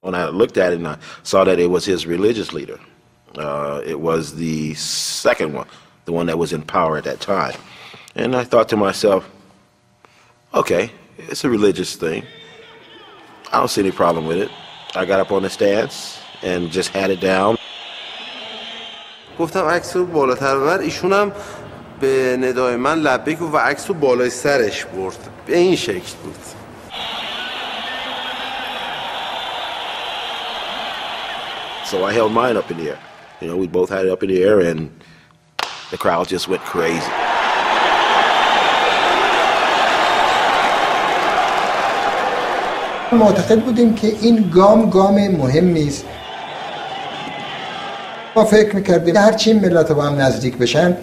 When I looked at it and I saw that it was his religious leader, it was the second one, the one that was in power at that time. And I thought to myself, okay, it's a religious thing. I don't see any problem with it. I got up on the stance and just had it down. گفتم عکس رو بالاتر ببر. ایشون هم به ندای من لبیک و عکس رو بالای سرش برد. به این شکل بود. So I held mine up in the air. You know, we both had it up in the air and the crowd just went crazy. معتقد بودیم که این گام مهمی است. ما فکر می‌کردیم هرچی ملت با هم نزدیک بشن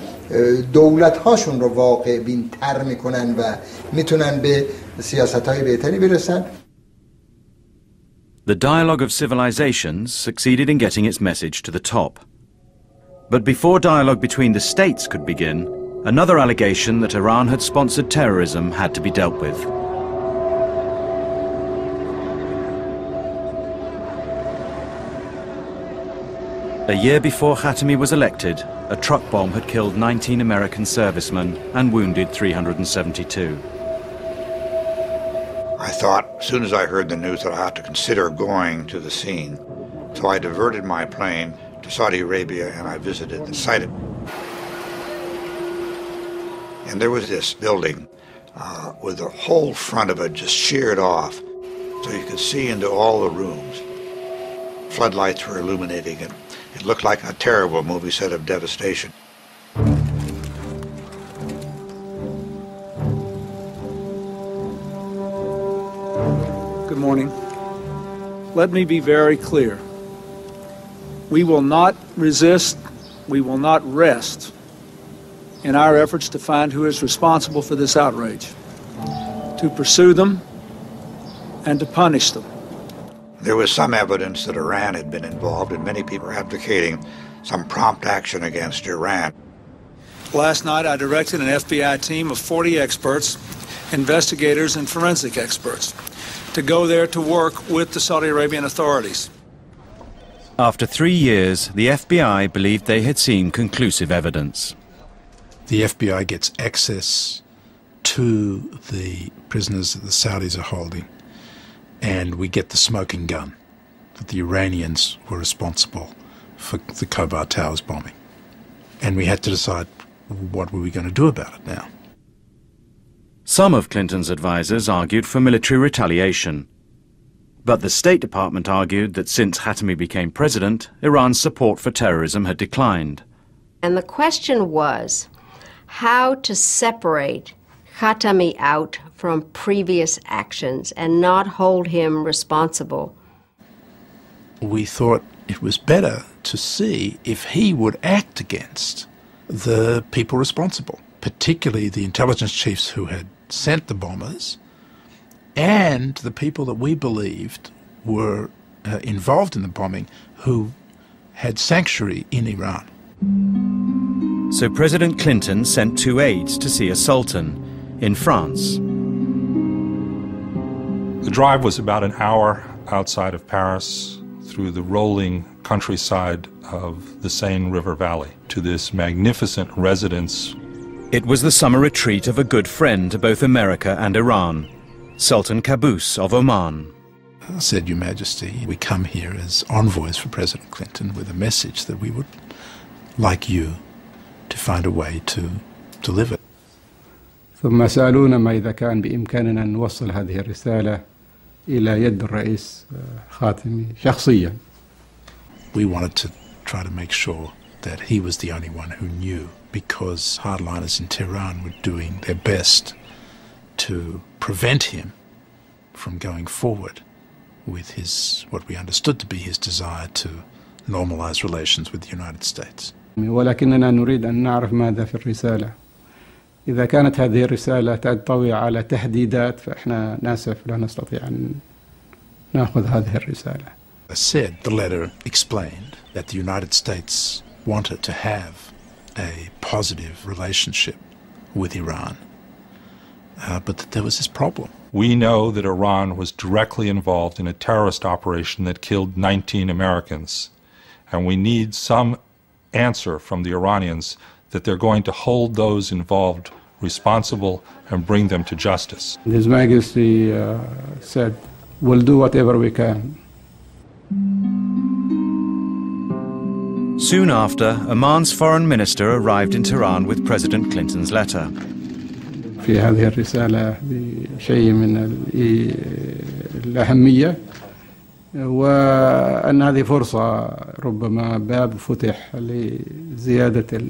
دولت‌هاشون رو واقع بین‌تر می‌کنن و میتونن به سیاست‌های بهتری برسن. The dialogue of civilizations succeeded in getting its message to the top. But before dialogue between the states could begin, another allegation that Iran had sponsored terrorism had to be dealt with. A year before Khatami was elected, a truck bomb had killed 19 American servicemen and wounded 372. I thought, as soon as I heard the news, that I ought to consider going to the scene. So I diverted my plane to Saudi Arabia and I visited the site. And there was this building with the whole front of it just sheared off, so you could see into all the rooms. Floodlights were illuminating it. It looked like a terrible movie set of devastation. Good morning. Let me be very clear. We will not resist, we will not rest in our efforts to find who is responsible for this outrage, to pursue them and to punish them. There was some evidence that Iran had been involved, and many people were advocating some prompt action against Iran. Last night, I directed an FBI team of 40 experts, investigators, and forensic experts to go there to work with the Saudi Arabian authorities. After 3 years, the FBI believed they had seen conclusive evidence. The FBI gets access to the prisoners that the Saudis are holding, and we get the smoking gun that the Iranians were responsible for the Khobar Towers bombing. And we had to decide, what were we going to do about it now? Some of Clinton's advisers argued for military retaliation. But the State Department argued that since Khatami became president, Iran's support for terrorism had declined. And the question was how to separate Khatami out from previous actions and not hold him responsible. We thought it was better to see if he would act against the people responsible, particularly the intelligence chiefs who had sent the bombers and the people that we believed were involved in the bombing who had sanctuary in Iran. So President Clinton sent 2 aides to see a sultan in France. The drive was about an hour outside of Paris through the rolling countryside of the Seine River Valley to this magnificent residence. It was the summer retreat of a good friend to both America and Iran, Sultan Qaboos of Oman. I said, Your Majesty, we come here as envoys for President Clinton with a message that we would like you to find a way to deliver. ثم سألونا ما إذا كان بإمكاننا أن نوصل هذه الرسالة إلى يد الرئيس خاتمي شخصيا. We wanted to try to make sure that he was the only one who knew, because hardliners in Tehran were doing their best to prevent him from going forward with his, what we understood to be his desire to normalize relations with the United States. ولكننا نريد أن نعرف ماذا في الرسالة. إذا كانت هذه الرسالة تنطوي على تهديدات فإحنا ناسف لا نستطيع أن نأخذ هذه الرسالة. I said the letter explained that the United States wanted to have a positive relationship with Iran, but that there was this problem. We know that Iran was directly involved in a terrorist operation that killed 19 Americans. And we need some answer from the Iranians that they're going to hold those involved responsible and bring them to justice. His Majesty said, "We'll do whatever we can." Soon after, Oman's foreign minister arrived in Tehran with President Clinton's letter. في هذه الرسالة بشيء من الأهمية وأن هذه فرصة ربما باب فتح لزيادة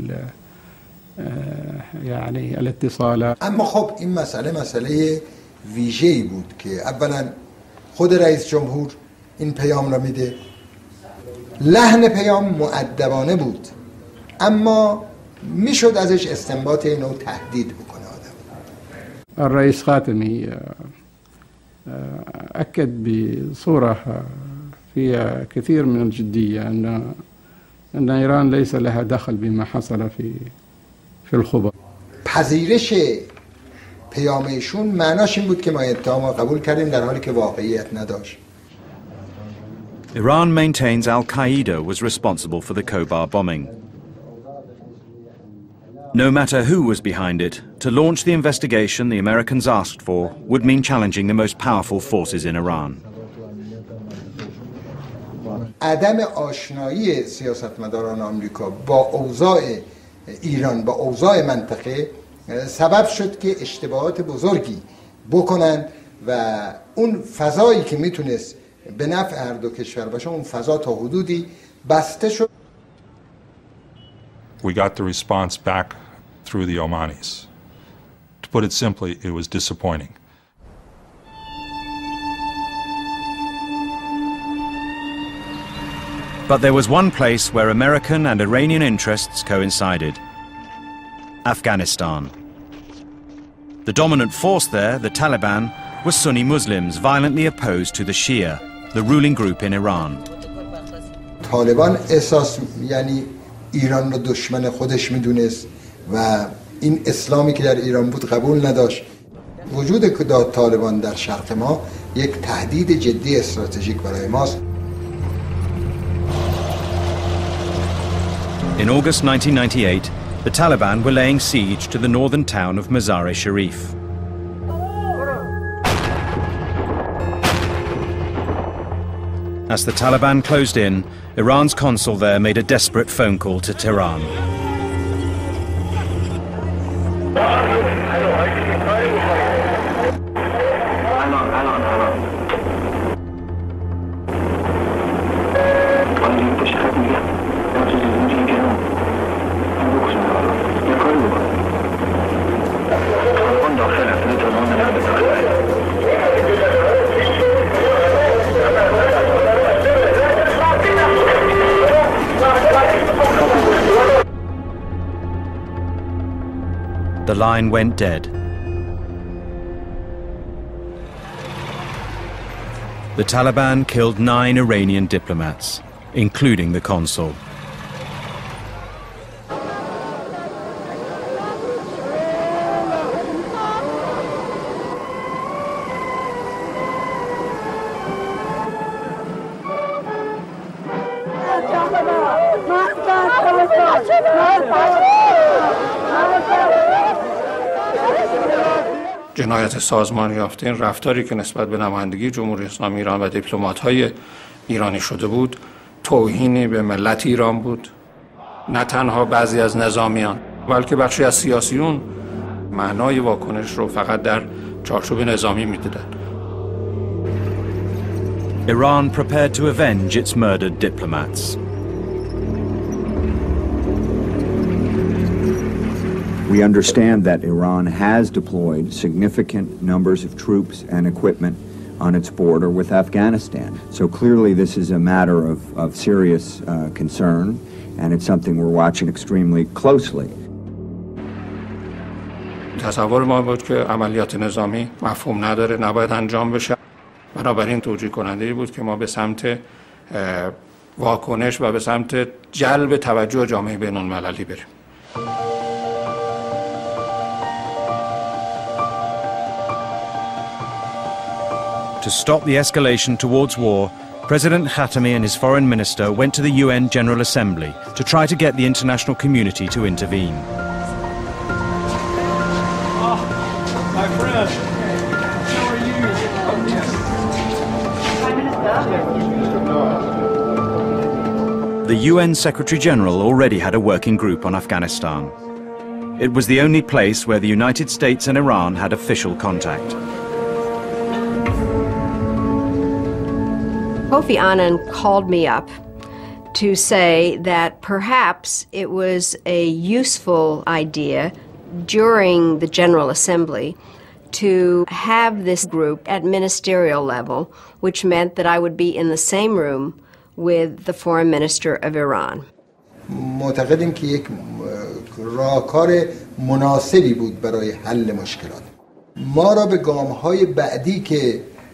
يعني الاتصالات. اما خب این مسئله ویژه‌ای بود که اولا خود رئیس جمهور این پیام را میده. لحن پیام مؤدبانه بود اما میشد ازش استنباط اینو تهدید بکنه آدم. الرئيس خاتمي أكد بصورة فيها كثير من الجدية أن إيران ليس لها دخل بما حصل في الخبر. پذیرش پیام ایشون معناش این بود که ما اتهام قبول کردیم در حالی که واقعیت نداشت. Iran maintains Al-Qaeda was responsible for the Khobar bombing. No matter who was behind it, to launch the investigation the Americans asked for would mean challenging the most powerful forces in Iran. عدم آشنایی سیاستمداران آمریکا با اوضاع ایران با اوضاع منطقه سبب شد که اشتباهات بزرگی بکنن و اون فضایی که میتونست به نفع هر دو کشور باشه اون فضا تا حدودی بسته شد. We got the response back through the Omanis. To put it simply, it was disappointing. But there was one place where American and Iranian interests coincided: Afghanistan. The dominant force there, the Taliban, was Sunni Muslims violently opposed to the Shia, the ruling group in Iran. طالبان احساس یعنی ایران رو دشمن خودش میدونست و این اسلامی که در ایران بود قبول نداشت. وجود طالبان در شرق ما یک تهدید جدی استراتژیک برای ماست. In August 1998, the Taliban were laying siege to the northern town of Mazar-e-Sharif. As the Taliban closed in, Iran's consul there made a desperate phone call to Tehran. The line went dead. The Taliban killed 9 Iranian diplomats, including the consul. جنایت سازمان یافته این رفتاری که نسبت به نمایندگی جمهوری اسلامی ایران و دیپلمات‌های ایرانی شده بود توهینی به ملت ایران بود، نه تنها بعضی از نظامیان بلکه بخشی از سیاسیون معنای واکنش رو فقط در چارچوب نظامی می‌دیدند. Iran prepared to avenge its murdered diplomats. We understand that Iran has deployed significant numbers of troops and equipment on its border with Afghanistan. So clearly this is a matter of serious concern, and it's something we're watching extremely closely. تصور ما بود که عملیات نظامی مفهوم نداره، نباید انجام بشه. بنابراین توجیه کننده بود که ما به سمت واکنش و به سمت جلب توجه جامعه بین‌المللی بریم. To stop the escalation towards war, President Khatami and his foreign minister went to the UN General Assembly to try to get the international community to intervene. Oh, my friend. How are you? Prime Minister. The UN Secretary-General already had a working group on Afghanistan. It was the only place where the United States and Iran had official contact. Kofi Annan called me up to say that perhaps it was a useful idea during the General Assembly to have this group at ministerial level, which meant that I would be in the same room with the Foreign Minister of Iran. معتقدیم که یک راهکار مناسبی بود برای حل مشکلات. ما را به گام‌های بعدی که